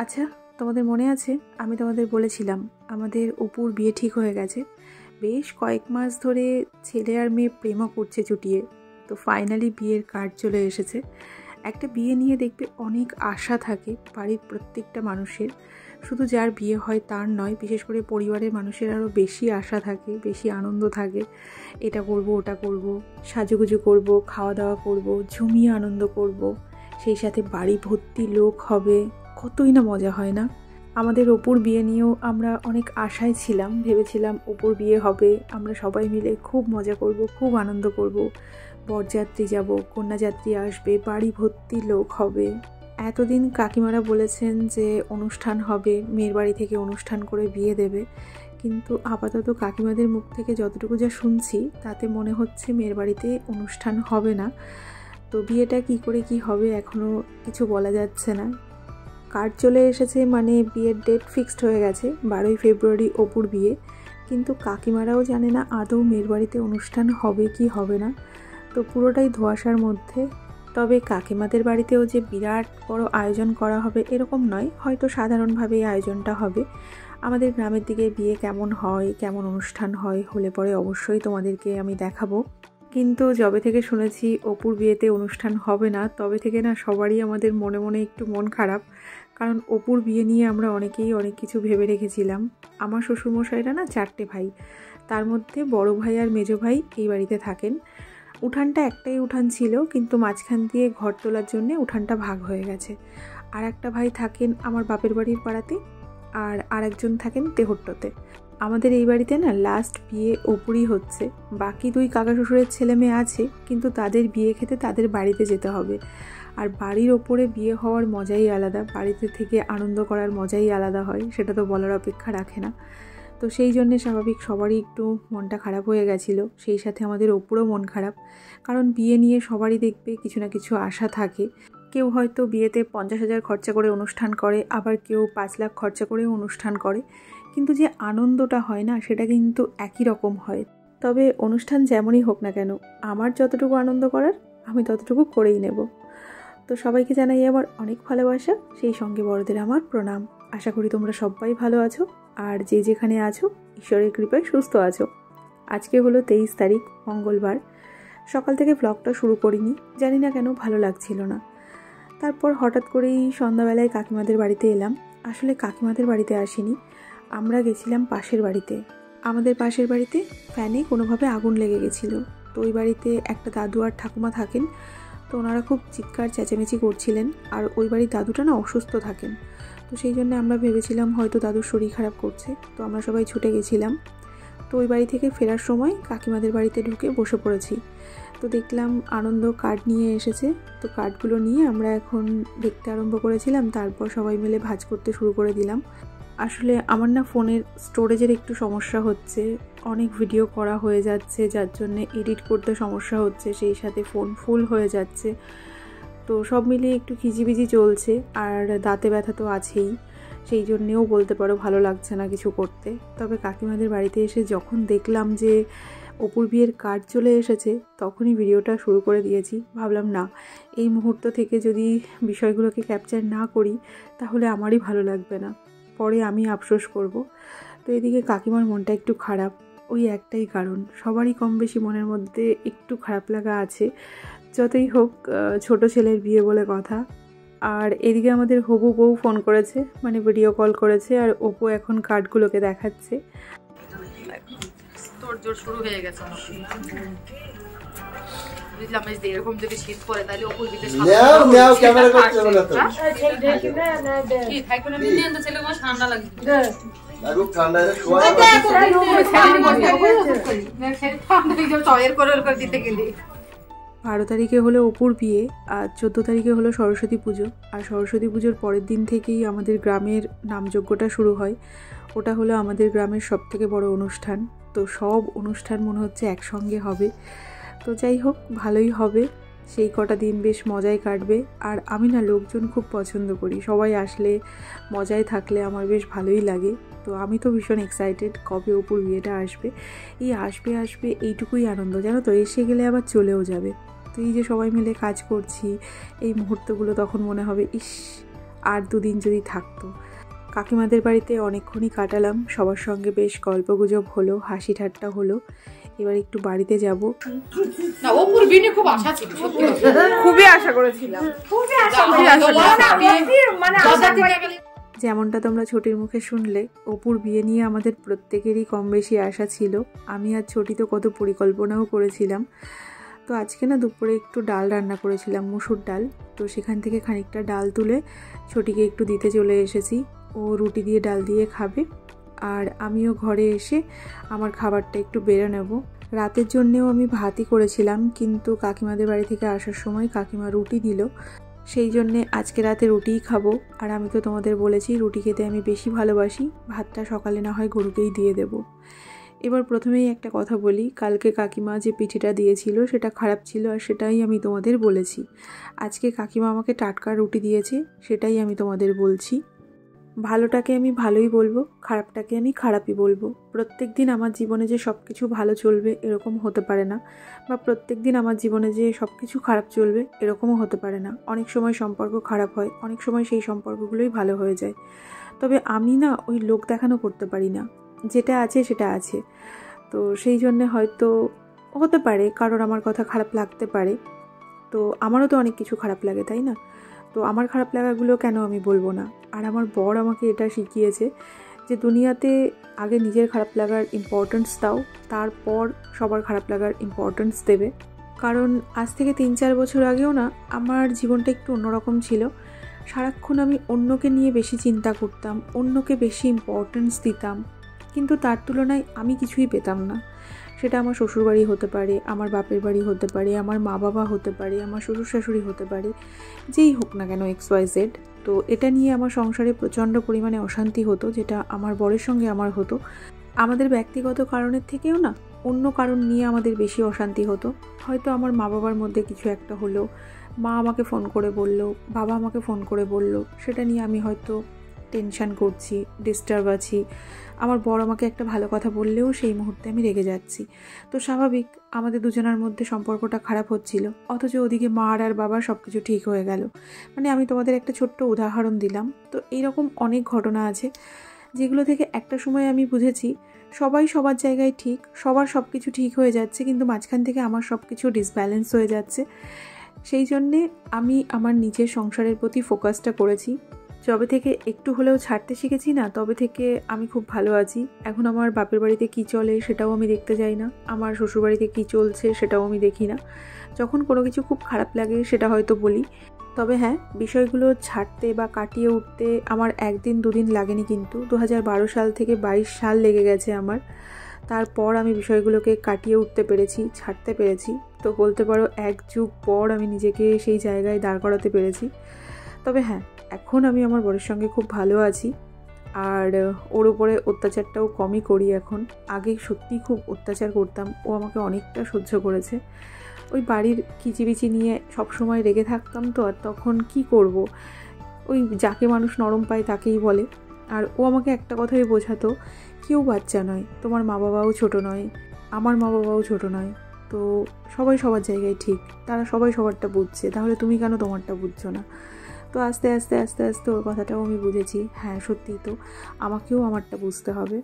আচ্ছা, তোমাদের মনে আছে আমি তোমাদের বলেছিলাম আমাদের অপুর বিয়ে ঠিক হয়ে গেছে। বেশ কয়েক মাস ধরে ছেলে আর মেয়ে প্রেমও করছে চুটিয়ে। তো ফাইনালি বিয়ের কার্ড চলে এসেছে। একটা বিয়ে নিয়ে দেখবে অনেক আশা থাকে বাড়ির প্রত্যেকটা মানুষের, শুধু যার বিয়ে হয় তার নয়, বিশেষ করে পরিবারের মানুষের আরও বেশি আশা থাকে, বেশি আনন্দ থাকে। এটা করব, ওটা করব, সাজুগুজু করব, খাওয়া দাওয়া করব, জমিয়ে আনন্দ করব, সেই সাথে বাড়ি ভর্তি লোক হবে, কতই না মজা হয় না। আমাদের অপুর বিয়ে নিয়েও আমরা অনেক আশায় ছিলাম, ভেবেছিলাম অপুর বিয়ে হবে, আমরা সবাই মিলে খুব মজা করব, খুব আনন্দ করব, বরযাত্রী যাব, কন্যাযাত্রী আসবে, বাড়ি ভর্তি লোক হবে। এতদিন কাকিমারা বলেছেন যে অনুষ্ঠান হবে, মেয়ের বাড়ি থেকে অনুষ্ঠান করে বিয়ে দেবে, কিন্তু আপাতত কাকিমাদের মুখ থেকে যতটুকু যা শুনছি তাতে মনে হচ্ছে মেয়ের বাড়িতে অনুষ্ঠান হবে না। তো বিয়েটা কি করে কি হবে এখনও কিছু বলা যাচ্ছে না। কার্ড চলে এসেছে মানে বিয়ের ডেট ফিক্সড হয়ে গেছে, 12ই ফেব্রুয়ারি অপুর বিয়ে। কিন্তু কাকিমারাও জানে না আদৌ মেয়ের বাড়িতে অনুষ্ঠান হবে কি হবে না। তো পুরোটাই ধোঁয়াশার মধ্যে। তবে কাকিমাদের বাড়িতেও যে বিরাট বড় আয়োজন করা হবে এরকম নয়, হয়তো সাধারণভাবেই আয়োজনটা হবে। আমাদের গ্রামের দিকে বিয়ে কেমন হয়, কেমন অনুষ্ঠান হয়, হলে পরে অবশ্যই তোমাদেরকে আমি দেখাবো। কিন্তু যবে থেকে শুনেছি অপুর বিয়েতে অনুষ্ঠান হবে না, তবে থেকে না সবারই আমাদের মনে মনে একটু মন খারাপ। কারণ অপুর বিয়ে নিয়ে আমরা অনেকেই অনেক কিছু ভেবে রেখেছিলাম। আমার শ্বশুরমশাইরা না 4টে ভাই, তার মধ্যে বড় ভাই আর মেজো ভাই এই বাড়িতে থাকেন। উঠানটা একটাই উঠান ছিল, কিন্তু মাঝখান দিয়ে ঘর তোলার জন্যে উঠানটা ভাগ হয়ে গেছে। আর একটা ভাই থাকেন আমার বাপের বাড়ির পাড়াতে, আর আরেকজন থাকেন তেহট্টতে। আমাদের এই বাড়িতে না লাস্ট বিয়ে অপুরই হচ্ছে। বাকি 2 কাকা শ্বশুরের ছেলে মেয়ে আছে, কিন্তু তাদের বিয়ে খেতে তাদের বাড়িতে যেতে হবে। আর বাড়ির ওপরে বিয়ে হওয়ার মজাই আলাদা, বাড়িতে থেকে আনন্দ করার মজাই আলাদা হয়, সেটা তো বলার অপেক্ষা রাখে না। তো সেই জন্যে স্বাভাবিক সবারই একটু মনটা খারাপ হয়ে গেছিলো, সেই সাথে আমাদের অপুরও মন খারাপ। কারণ বিয়ে নিয়ে সবারই দেখবে কিছু না কিছু আশা থাকে। কেউ হয়তো বিয়েতে 50,000 খরচা করে অনুষ্ঠান করে, আবার কেউ 5 লাখ খরচা করে অনুষ্ঠান করে, কিন্তু যে আনন্দটা হয় না সেটা কিন্তু একই রকম হয়। তবে অনুষ্ঠান যেমনই হোক না কেন, আমার যতটুকু আনন্দ করার আমি ততটুকু করেই নেব। তো সবাইকে জানাই আমার অনেক ভালোবাসা, সেই সঙ্গে বড়দের আমার প্রণাম। আশা করি তোমরা সবাই ভালো আছো, আর যে যেখানে আছো ঈশ্বরের কৃপায় সুস্থ আছো। আজকে হলো 23 তারিখ, মঙ্গলবার। সকাল থেকে ব্লগটা শুরু করিনি, জানি না কেন ভালো লাগছিল না। তারপর হঠাৎ করেই সন্ধ্যাবেলায় কাকিমাদের বাড়িতে এলাম। আসলে কাকিমাদের বাড়িতে আসিনি, আমরা গেছিলাম পাশের বাড়িতে। আমাদের পাশের বাড়িতে ফ্যানে কোনোভাবে আগুন লেগে গেছিলো। তো ওই বাড়িতে একটা দাদু আর ঠাকুমা থাকেন। তো ওনারা খুব চিৎকার চেঁচামেচি করছিলেন, আর ওই বাড়ির দাদুটা না অসুস্থ থাকেন। তো সেই জন্য আমরা ভেবেছিলাম হয়তো দাদুর শরীর খারাপ করছে, তো আমরা সবাই ছুটে গেছিলাম। তো ওই বাড়ি থেকে ফেরার সময় কাকিমাদের বাড়িতে ঢুকে বসে পড়েছি। তো দেখলাম আনন্দ কার্ড নিয়ে এসেছে। তো কার্ডগুলো নিয়ে আমরা এখন দেখতে আরম্ভ করেছিলাম, তারপর সবাই মিলে ভাঁজ করতে শুরু করে দিলাম। আসলে আমার না ফোনের স্টোরেজের একটু সমস্যা হচ্ছে, অনেক ভিডিও করা হয়ে যাচ্ছে, যার জন্যে এডিট করতে সমস্যা হচ্ছে, সেই সাথে ফোন ফুল হয়ে যাচ্ছে। তো সব মিলিয়ে একটু খিজিবিজি চলছে, আর দাঁতে ব্যথা তো আছেই, সেই জন্যেও বলতে পারো ভালো লাগছে না কিছু করতে। তবে কাকিমাদের বাড়িতে এসে যখন দেখলাম যে অপুর বিয়ের কার্ড চলে এসেছে, তখনই ভিডিওটা শুরু করে দিয়েছি। ভাবলাম না, এই মুহূর্ত থেকে যদি বিষয়গুলোকে ক্যাপচার না করি তাহলে আমারই ভালো লাগবে না, পরে আমি আফসোস করব। তো এদিকে কাকিমার মনটা একটু খারাপ, ওই একটাই কারণ, সবারই কম বেশি মনের মধ্যে একটু খারাপ লাগা আছে। যতই হোক ছোট ছেলের বিয়ে বলে কথা। আর এদিকে আমাদের হবু বউ ফোন করেছে, মানে ভিডিও কল করেছে, আর অপু এখন কার্ডগুলোকে দেখাচ্ছে। তোড়জোড় শুরু হয়ে গেছে। বুঝলাম যে এরকম যদি শীত পড়ে তাহলে অপুর বিতে নাও ক্যামেরা করতে হবে না তো কি থাকবে না নিয়ে তো ছেলে কোনো ঠান্ডা লাগবে লাগু ঠান্ডা শোয়া চয়ের করে দিতে গেলি। 12 তারিখে হলো অপুর বিয়ে, আর 14 তারিখে হলো সরস্বতী পুজো। আর সরস্বতী পুজোর পরের দিন থেকেই আমাদের গ্রামের নামযজ্ঞটা শুরু হয়। ওটা হলো আমাদের গ্রামের সবথেকে বড় অনুষ্ঠান। তো সব অনুষ্ঠান মনে হচ্ছে একসঙ্গে হবে। তো যাই হোক, ভালোই হবে, সেই কটা দিন বেশ মজায় কাটবে। আর আমি না লোকজন খুব পছন্দ করি, সবাই আসলে মজায় থাকলে আমার বেশ ভালোই লাগে। তো আমি তো ভীষণ এক্সাইটেড কবে অপুর বিয়েটা আসবে। এই আসবে আসবে এইটুকুই আনন্দ, জানো তো, এসে গেলে আবার চলেও যাবে। তো এই যে সবাই মিলে কাজ করছি, এই মুহূর্তগুলো তখন মনে হবে ইস আর 2 দিন যদি থাকতো। কাকিমাদের বাড়িতে অনেকক্ষণই কাটালাম, সবার সঙ্গে বেশ গল্পগুজব হলো, হাসি ঠাট্টা হলো। এবার একটু বাড়িতে যাব। খুবই আশা করেছিলাম, যেমনটা তোমরা ছোটির মুখে শুনলে, অপুর বিয়ে নিয়ে আমাদের প্রত্যেকেরই কম বেশি আশা ছিল। আমি আর ছোটি তো কত পরিকল্পনাও করেছিলাম। তো আজকে না দুপুরে একটু ডাল রান্না করেছিলাম, মুসুর ডাল। তো সেখান থেকে খানিকটা ডাল তুলে ছোটিকে একটু দিতে চলে এসেছি। ও রুটি দিয়ে ডাল দিয়ে খাবে, আর আমিও ঘরে এসে আমার খাবারটা একটু বেড়ে নেব। রাতের জন্যেও আমি ভাতই করেছিলাম, কিন্তু কাকিমাদের বাড়ি থেকে আসার সময় কাকিমা রুটি দিল, সেই জন্যে আজকে রাতে রুটিই খাবো। আর আমি তো তোমাদের বলেছি রুটি খেতে আমি বেশি ভালোবাসি, ভাতটা সকালে না হয় গরুকেই দিয়ে দেব। এবার প্রথমেই একটা কথা বলি, কালকে কাকিমা যে পিঠেটা দিয়েছিল সেটা খারাপ ছিল, আর সেটাই আমি তোমাদের বলেছি। আজকে কাকিমা আমাকে টাটকা রুটি দিয়েছে, সেটাই আমি তোমাদের বলছি। ভালোটাকে আমি ভালোই বলবো, খারাপটাকে আমি খারাপই বলবো। প্রত্যেক দিন আমার জীবনে যে সব কিছু ভালো চলবে এরকম হতে পারে না, বা প্রত্যেক দিন আমার জীবনে যে সব কিছু খারাপ চলবে এরকমও হতে পারে না। অনেক সময় সম্পর্ক খারাপ হয়, অনেক সময় সেই সম্পর্কগুলোই ভালো হয়ে যায়। তবে আমি না ওই লোক দেখানো করতে পারি না, যেটা আছে সেটা আছে। তো সেই জন্যে হয়তো হতে পারে কারোর আমার কথা খারাপ লাগতে পারে, তো আমারও তো অনেক কিছু খারাপ লাগে, তাই না? তো আমার খারাপ লাগাগুলো কেন আমি বলবো না। আর আমার বর আমাকে এটা শিখিয়েছে যে দুনিয়াতে আগে নিজের খারাপ লাগার ইম্পর্টেন্স দাও, তারপর সবার খারাপ লাগার ইম্পর্টেন্স দেবে। কারণ আজ থেকে 3-4 বছর আগেও না আমার জীবনটা একটু অন্যরকম ছিল। সারাক্ষণ আমি অন্যকে নিয়ে বেশি চিন্তা করতাম, অন্যকে বেশি ইম্পর্টেন্স দিতাম, কিন্তু তার তুলনায় আমি কিছুই পেতাম না। সেটা আমার শ্বশুরবাড়ি হতে পারে, আমার বাপের বাড়ি হতে পারে, আমার মা বাবা হতে পারে, আমার শ্বশুর শাশুড়ি হতে পারে, যেই হোক না কেন XYZ। তো এটা নিয়ে আমার সংসারে প্রচণ্ড পরিমাণে অশান্তি হতো, যেটা আমার বরের সঙ্গে আমার হতো। আমাদের ব্যক্তিগত কারণের থেকেও না অন্য কারণ নিয়ে আমাদের বেশি অশান্তি হতো। হয়তো আমার মা বাবার মধ্যে কিছু একটা হলো, মা আমাকে ফোন করে বলল, বাবা আমাকে ফোন করে বলল, সেটা নিয়ে আমি হয়তো টেনশান করছি, ডিস্টার্ব আছি। আমার বর আমাকে একটা ভালো কথা বললেও সেই মুহূর্তে আমি রেগে যাচ্ছি। তো স্বাভাবিক আমাদের দুজনের মধ্যে সম্পর্কটা খারাপ হচ্ছিল, অথচ ওদিকে মার আর বাবার সব কিছু ঠিক হয়ে গেল। মানে আমি তোমাদের একটা ছোট্ট উদাহরণ দিলাম। তো এইরকম অনেক ঘটনা আছে যেগুলো থেকে একটা সময় আমি বুঝেছি সবাই সবার জায়গায় ঠিক, সবার সব কিছু ঠিক হয়ে যাচ্ছে, কিন্তু মাঝখান থেকে আমার সব কিছু ডিসব্যালেন্স হয়ে যাচ্ছে। সেই জন্যে আমি আমার নিজের সংসারের প্রতি ফোকাসটা করেছি। যবে থেকে একটু হলেও ছাড়তে শিখেছি না, তবে থেকে আমি খুব ভালো আছি। এখন আমার বাপের বাড়িতে কী চলে সেটাও আমি দেখতে যাই না, আমার শ্বশুরবাড়িতে কী চলছে সেটাও আমি দেখি না। যখন কোনো কিছু খুব খারাপ লাগে সেটা হয়তো বলি। তবে হ্যাঁ, বিষয়গুলো ছাড়তে বা কাটিয়ে উঠতে আমার 1-2 দিন লাগেনি, কিন্তু 2012 সাল থেকে 22 সাল লেগে গেছে আমার। তারপর আমি বিষয়গুলোকে কাটিয়ে উঠতে পেরেছি, ছাড়তে পেরেছি। তো বলতে পারো 1 যুগ পর আমি নিজেকে সেই জায়গায় দাঁড় করাতে পেরেছি। তবে হ্যাঁ, এখন আমি আমার বরের সঙ্গে খুব ভালো আছি, আর ওর উপরে অত্যাচারটাও কমই করি এখন। আগে সত্যিই খুব অত্যাচার করতাম, ও আমাকে অনেকটা সহ্য করেছে। ওই বাড়ির কিচিবিচি নিয়ে সবসময় রেগে থাকতাম, তো আর তখন কি করব, ওই যাকে মানুষ নরম পায় তাকেই বলে। আর ও আমাকে একটা কথাই বোঝাতো, কেউ বাচ্চা নয়, তোমার মা বাবাও ছোট নয়, আমার মা বাবাও ছোট নয়, তো সবাই সবার জায়গায় ঠিক, তারা সবাই সবারটা বুঝছে, তাহলে তুমি কেন তোমারটা বুঝছো না? তো আস্তে আস্তে আস্তে আস্তে ওর কথাটাও আমি বুঝেছি, হ্যাঁ সত্যিই তো আমাকেও আমারটা বুঝতে হবে।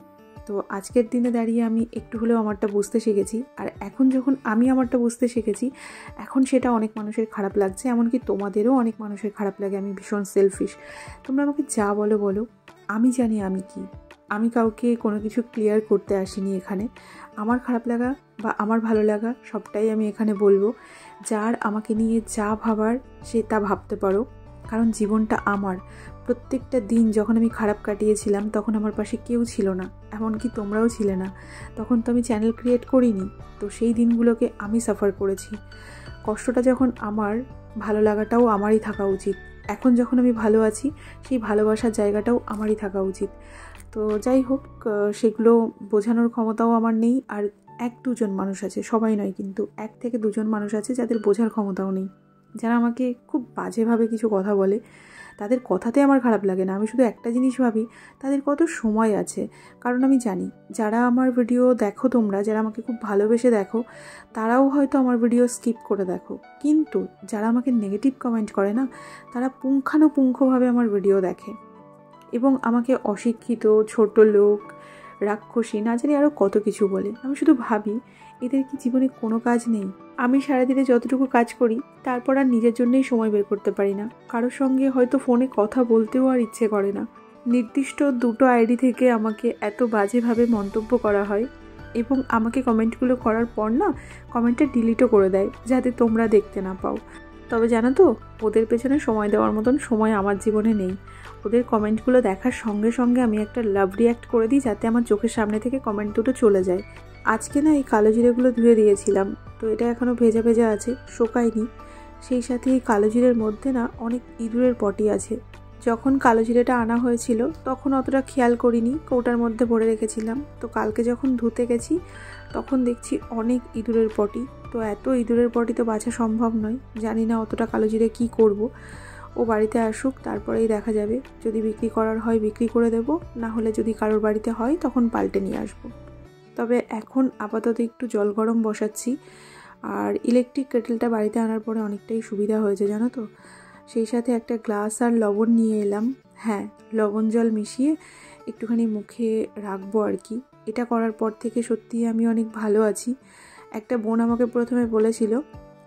তো আজকের দিনে দাঁড়িয়ে আমি একটু হলেও আমারটা বুঝতে শিখেছি। আর এখন যখন আমি আমারটা বুঝতে শিখেছি, এখন সেটা অনেক মানুষের খারাপ লাগছে, এমনকি তোমাদেরও অনেক মানুষের খারাপ লাগে। আমি ভীষণ সেলফিশ, তোমরা আমাকে যা বলো বলো, আমি জানি আমি কি। আমি কাউকে কোনো কিছু ক্লিয়ার করতে আসিনি এখানে। আমার খারাপ লাগা বা আমার ভালো লাগা সবটাই আমি এখানে বলবো। যার আমাকে নিয়ে যা ভাবার সে তা ভাবতে পারো, কারণ জীবনটা আমার। প্রত্যেকটা দিন যখন আমি খারাপ কাটিয়েছিলাম তখন আমার পাশে কেউ ছিল না, এমনকি তোমরাও ছিলে না। তখন তো আমি চ্যানেল ক্রিয়েট করিনি, তো সেই দিনগুলোকে আমি সাফার করেছি। কষ্টটা যখন আমার, ভালো লাগাটাও আমারই থাকা উচিত। এখন যখন আমি ভালো আছি, সেই ভালোবাসার জায়গাটাও আমারই থাকা উচিত। তো যাই হোক, সেগুলো বোঝানোর ক্ষমতাও আমার নেই। আর 1-2 মানুষ আছে, সবাই নয় কিন্তু, 1-2 মানুষ আছে যাদের বোঝার ক্ষমতাও নেই, যারা আমাকে খুব বাজেভাবে কিছু কথা বলে, তাদের কথাতে আমার খারাপ লাগে না। আমি শুধু একটা জিনিস ভাবি, তাদের কত সময় আছে। কারণ আমি জানি যারা আমার ভিডিও দেখো, তোমরা যারা আমাকে খুব ভালোবেসে দেখো, তারাও হয়তো আমার ভিডিও স্কিপ করে দেখো, কিন্তু যারা আমাকে নেগেটিভ কমেন্ট করে না, তারা পুঙ্খানুপুঙ্খভাবে আমার ভিডিও দেখে এবং আমাকে অশিক্ষিত, ছোট লোক, রাক্ষসী, না জানি আরও কত কিছু বলে। আমি শুধু ভাবি এদের কি জীবনে কোনো কাজ নেই? আমি সারাদিনে যতটুকু কাজ করি তারপর আর নিজের জন্যই সময় বের করতে পারি না। কারোর সঙ্গে হয়তো ফোনে কথা বলতেও আর ইচ্ছে করে না। নির্দিষ্ট 2টো আইডি থেকে আমাকে এত বাজেভাবে মন্তব্য করা হয় এবং আমাকে কমেন্টগুলো করার পর না কমেন্টটা ডিলিটও করে দেয় যাতে তোমরা দেখতে না পাও। তবে জানো তো, ওদের পেছনে সময় দেওয়ার মতন সময় আমার জীবনে নেই। ওদের কমেন্টগুলো দেখার সঙ্গে সঙ্গে আমি একটা লাভ রিঅ্যাক্ট করে দিই যাতে আমার চোখের সামনে থেকে কমেন্ট দুটো চলে যায়। আজকে না এই কালো জিরেগুলো ধুয়ে দিয়েছিলাম, তো এটা এখনও ভেজা ভেজা আছে, শোকায়নি। সেই সাথে এই কালো জিরের মধ্যে না অনেক ইঁদুরের পটি আছে। যখন কালো জিরেটা আনা হয়েছিল তখন অতটা খেয়াল করিনি, কৌটার মধ্যে ভরে রেখেছিলাম। তো কালকে যখন ধুতে গেছি তখন দেখছি অনেক ইঁদুরের পটি। তো এত ইঁদুরের পটি তো বাছা সম্ভব নয়, জানি না অতটা কালো জিরে কী করব। ও বাড়িতে আসুক, তারপরেই দেখা যাবে। যদি বিক্রি করার হয় বিক্রি করে দেব, না হলে যদি কারোর বাড়িতে হয় তখন পাল্টে নিয়ে আসবো। তবে এখন আপাতত একটু জল গরম বসাচ্ছি। আর ইলেকট্রিক কেটেলটা বাড়িতে আনার পরে অনেকটাই সুবিধা হয়েছে জানো তো। সেই সাথে একটা গ্লাস আর লবণ নিয়ে এলাম। হ্যাঁ, লবণ জল মিশিয়ে একটুখানি মুখে রাখবো আর কি। এটা করার পর থেকে সত্যিই আমি অনেক ভালো আছি। একটা বোন আমাকে প্রথমে বলেছিল,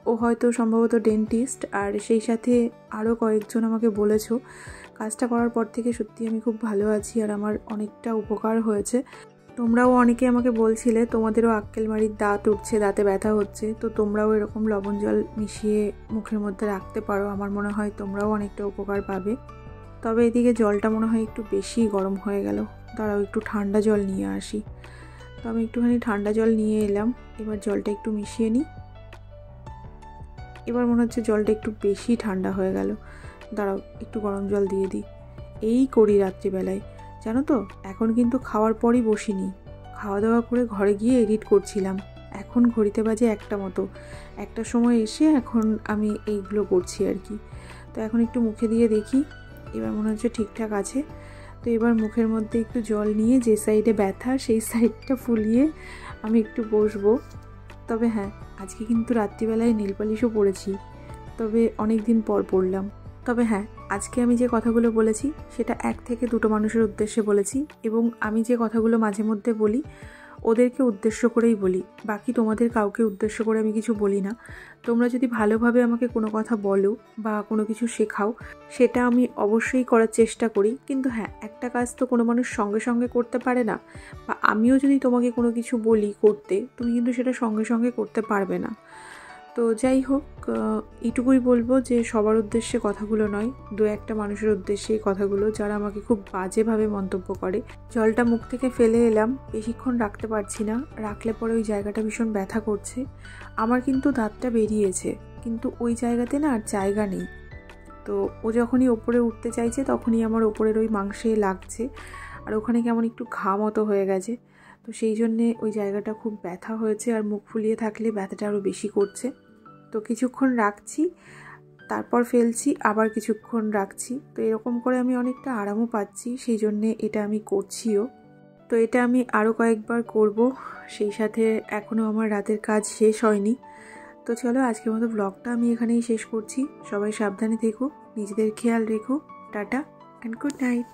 ও হয়তো সম্ভবত ডেন্টিস্ট, আর সেই সাথে আরও কয়েকজন আমাকে বলেছো। কাজটা করার পর থেকে সত্যি আমি খুব ভালো আছি আর আমার অনেকটা উপকার হয়েছে। তোমরাও অনেকে আমাকে বলছিলে তোমাদেরও আক্কেলমারির দাঁত উঠছে, দাঁতে ব্যথা হচ্ছে, তো তোমরাও এরকম লবণ জল মিশিয়ে মুখের মধ্যে রাখতে পারো। আমার মনে হয় তোমরাও অনেকটা উপকার পাবে। তবে এদিকে জলটা মনে হয় একটু বেশি গরম হয়ে গেল, দাঁড়াও একটু ঠান্ডা জল নিয়ে আসি। তো আমি একটুখানি ঠান্ডা জল নিয়ে এলাম। এবার জলটা একটু মিশিয়ে নিই। এবার মনে হচ্ছে জলটা একটু বেশি ঠান্ডা হয়ে গেল, দাঁড়াও একটু গরম জল দিয়ে দিই। এই করি রাত্রিবেলায় জানো তো। এখন কিন্তু খাওয়ার পরই বসিনি, খাওয়া দাওয়া করে ঘরে গিয়ে এডিট করছিলাম। এখন ঘড়িতে বাজে 1টা মতো, 1টার সময় এসে এখন আমি এইগুলো করছি আর কি। তো এখন একটু মুখে দিয়ে দেখি, এবার মনে হচ্ছে ঠিকঠাক আছে। তো এবার মুখের মধ্যে একটু জল নিয়ে যে সাইডে ব্যথা সেই সাইডটা ফুলিয়ে আমি একটু বসবো। তবে হ্যাঁ, আজকে কিন্তু রাত্রিবেলায় নেল পালিশও পরেছি, তবে অনেক দিন পর পরলাম। তবে হ্যাঁ, আজকে আমি যে কথাগুলো বলেছি সেটা 1 থেকে 2টো মানুষের উদ্দেশ্যে বলেছি, এবং আমি যে কথাগুলো মাঝে মধ্যে বলি ওদেরকে উদ্দেশ্য করেই বলি। বাকি তোমাদের কাউকে উদ্দেশ্য করে আমি কিছু বলি না। তোমরা যদি ভালোভাবে আমাকে কোনো কথা বলো বা কোনো কিছু শেখাও, সেটা আমি অবশ্যই করার চেষ্টা করি। কিন্তু হ্যাঁ, একটা কাজ তো কোনো মানুষ সঙ্গে সঙ্গে করতে পারে না, বা আমিও যদি তোমাকে কোনো কিছু বলি করতে, তুমি কিন্তু সেটা সঙ্গে সঙ্গে করতে পারবে না। তো যাই হোক, এইটুকুই বলবো যে সবার উদ্দেশ্যে কথাগুলো নয়, 2-1টা মানুষের উদ্দেশ্যে কথাগুলো যারা আমাকে খুব বাজেভাবে মন্তব্য করে। জলটা মুখ থেকে ফেলে এলাম, বেশিক্ষণ রাখতে পারছি না, রাখলে পরে ওই জায়গাটা ভীষণ ব্যথা করছে। আমার কিন্তু দাঁতটা বেরিয়েছে, কিন্তু ওই জায়গাতে না আর জায়গা নেই। তো ও যখনই ওপরে উঠতে চাইছে তখনই আমার ওপরের ওই মাংসে লাগছে, আর ওখানে কেমন একটু ঘা মতো হয়ে গেছে। তো সেই জন্যে ওই জায়গাটা খুব ব্যথা হয়েছে, আর মুখ ফুলিয়ে থাকলে ব্যথাটা আরও বেশি করছে। তো কিছুক্ষণ রাখছি, তারপর ফেলছি, আবার কিছুক্ষণ রাখছি। তো এরকম করে আমি অনেকটা আরামও পাচ্ছি, সেই জন্যে এটা আমি করছিও। তো এটা আমি আরও কয়েকবার করব। সেই সাথে এখনও আমার রাতের কাজ শেষ হয়নি। তো চলো, আজকের মতো ব্লগটা আমি এখানেই শেষ করছি। সবাই সাবধানে থেকো, নিজেদের খেয়াল রেখো। Tata and good night.